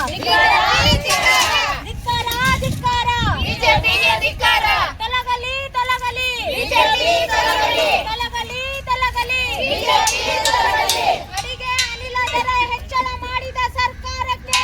ತೊಲಗಲಿ ಅಡಿಗೆ ಅನಿಲ ದರ ಹೆಚ್ಚಳ ಮಾಡಿದ ಸರ್ಕಾರಕ್ಕೆ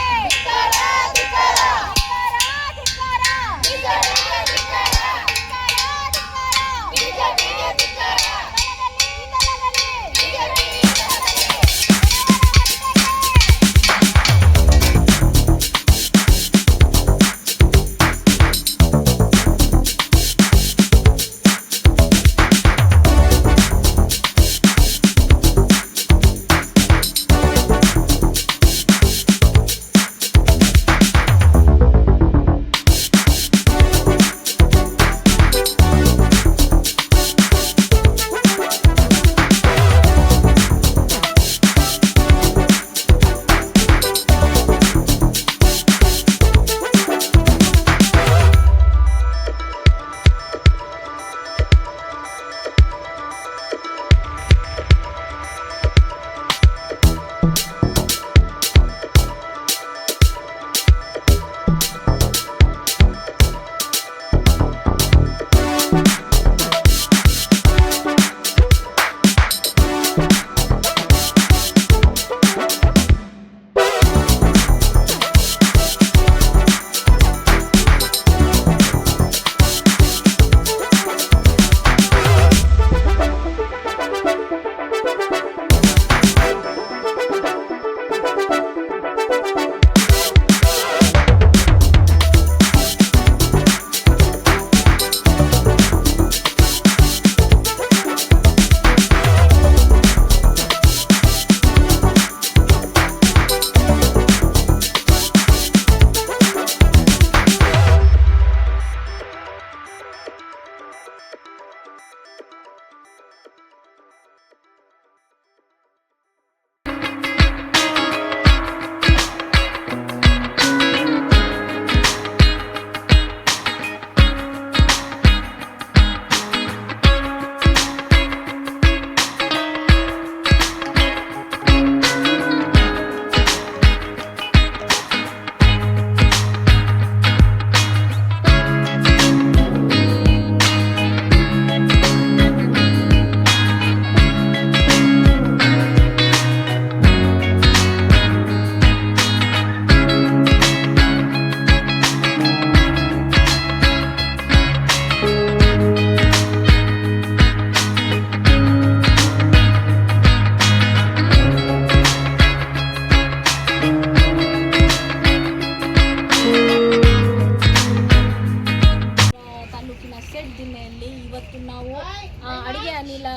ಅಡಿಗೆ ಅನಿಲ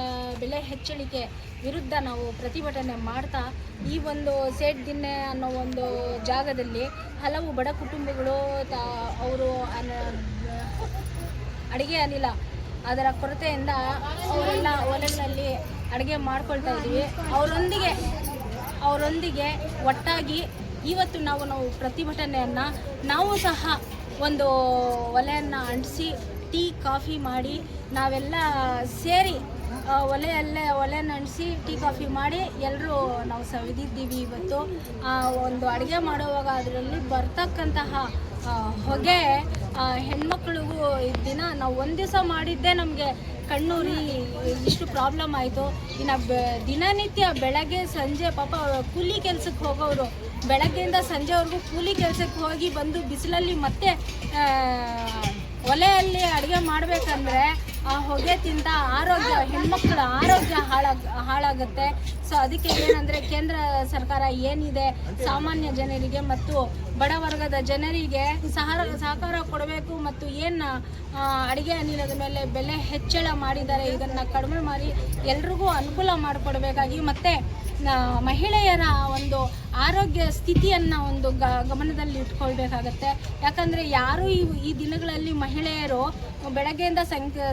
ಬೆಲೆ ಹೆಚ್ಚಳಿಕೆ ವಿರುದ್ಧ ನಾವು ಪ್ರತಿಭಟನೆ ಮಾಡ್ತಾ ಈ ಒಂದು ಸೇಟ್ ದಿನ್ನೆ ಅನ್ನೋ ಒಂದು ಜಾಗದಲ್ಲಿ ಹಲವು ಬಡ ಕುಟುಂಬಗಳು ಅವರು ಅಡಿಗೆ ಅನಿಲ ಅದರ ಕೊರತೆಯಿಂದ ಅವರೆಲ್ಲ ಒಲೆಗಳಲ್ಲಿ ಅಡುಗೆ ಮಾಡ್ಕೊಳ್ತಾ ಇದ್ದೀವಿ. ಅವರೊಂದಿಗೆ ಒಟ್ಟಾಗಿ ಇವತ್ತು ನಾವು ಪ್ರತಿಭಟನೆಯನ್ನು ನಾವು ಸಹ ಒಂದು ಒಲೆಯನ್ನು ಅಂಟಿಸಿ ಟೀ ಕಾಫಿ ಮಾಡಿ ನಾವೆಲ್ಲ ಸೇರಿ ಒಲೆಯನ್ನು ಅಂಟಿಸಿ ಟೀ ಕಾಫಿ ಮಾಡಿ ಎಲ್ಲರೂ ನಾವು ಸವಿದಿದ್ದೀವಿ. ಇವತ್ತು ಒಂದು ಅಡುಗೆ ಮಾಡುವಾಗ ಅದರಲ್ಲಿ ಬರ್ತಕ್ಕಂತಹ ಹೊಗೆ ಹೆಣ್ಮಕ್ಳಿಗೂ ದಿನ ನಾವು ಒಂದು ದಿವಸ ಮಾಡಿದ್ದೇ ನಮಗೆ ಕಣ್ಣೂರಿ ಇಷ್ಟು ಪ್ರಾಬ್ಲಮ್ ಆಯಿತು. ಇನ್ನು ದಿನನಿತ್ಯ ಬೆಳಗ್ಗೆ ಸಂಜೆ ಪಾಪ ಕೂಲಿ ಕೆಲಸಕ್ಕೆ ಹೋಗೋರು ಬೆಳಗ್ಗೆಯಿಂದ ಸಂಜೆವರೆಗೂ ಕೂಲಿ ಕೆಲಸಕ್ಕೆ ಹೋಗಿ ಬಂದು ಬಿಸಿಲಲ್ಲಿ ಮತ್ತೆ ಒಲೆಯಲ್ಲಿ ಅಡುಗೆ ಮಾಡಬೇಕಂದ್ರೆ ಆ ಹೊಗೆ ತಿಂದ ಹೆಣ್ಮಕ್ಳ ಆರೋಗ್ಯ ಹಾಳಾಗುತ್ತೆ. ಸೊ ಅದಕ್ಕೆ ಏನಂದರೆ ಕೇಂದ್ರ ಸರ್ಕಾರ ಏನಿದೆ ಸಾಮಾನ್ಯ ಜನರಿಗೆ ಮತ್ತು ಬಡವರ್ಗದ ಜನರಿಗೆ ಸಹಕಾರ ಕೊಡಬೇಕು ಮತ್ತು ಏನು ಅಡುಗೆ ಅನಿಲದ ಮೇಲೆ ಬೆಲೆ ಹೆಚ್ಚಳ ಮಾಡಿದ್ದಾರೆ ಇದನ್ನು ಕಡಿಮೆ ಮಾಡಿ ಎಲ್ರಿಗೂ ಅನುಕೂಲ ಮಾಡಿಕೊಡ್ಬೇಕಾಗಿ ಮತ್ತು ಮಹಿಳೆಯರ ಒಂದು ಆರೋಗ್ಯ ಸ್ಥಿತಿಯನ್ನು ಒಂದು ಗಮನದಲ್ಲಿ ಇಟ್ಕೊಳ್ಬೇಕಾಗತ್ತೆ. ಯಾಕಂದರೆ ಯಾರೂ ಈ ದಿನಗಳಲ್ಲಿ ಮಹಿಳೆಯರು ಬೆಳಗ್ಗೆಯಿಂದ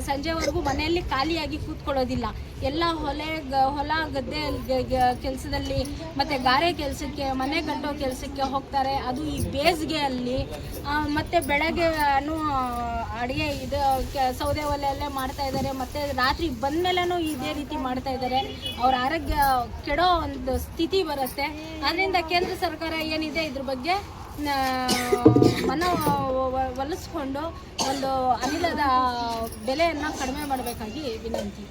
ಸಂಜೆವರೆಗೂ ಮನೆಯಲ್ಲಿ ಖಾಲಿಯಾಗಿ ಕೂತ್ಕೊಳ್ಳೋದಿಲ್ಲ. ಎಲ್ಲ ಹೊಲ ಗದ್ದೆ ಕೆಲಸದಲ್ಲಿ ಮತ್ತು ಗಾರೆ ಕೆಲಸಕ್ಕೆ ಮನೆ ಕಟ್ಟೋ ಕೆಲಸಕ್ಕೆ ಹೋಗ್ತಾರೆ. ಅದು ಈ ಬೇಸಿಗೆಯಲ್ಲಿ ಮತ್ತು ಬೆಳಗ್ಗೆನೂ ಅಡುಗೆ ಸೌದೆ ಒಲೆಯಲ್ಲೇ ಮಾಡ್ತಾ ಇದ್ದಾರೆ ಮತ್ತು ರಾತ್ರಿ ಬಂದ ಮೇಲೂ ಇದೇ ರೀತಿ ಮಾಡ್ತಾ ಇದ್ದಾರೆ. ಅವ್ರ ಆರೋಗ್ಯ ಕೆಡೋ ಒಂದು ಸ್ಥಿತಿ ಬರುತ್ತೆ. ಅದರಿಂದ ಕೇಂದ್ರ ಸರ್ಕಾರ ಏನಿದೆ ಇದ್ರ ಬಗ್ಗೆ ಒಲಿಸ್ಕೊಂಡು ಒಂದು ಅನಿಲದ ಬೆಲೆಯನ್ನು ಕಡಿಮೆ ಮಾಡಬೇಕಾಗಿ ವಿನಂತಿ.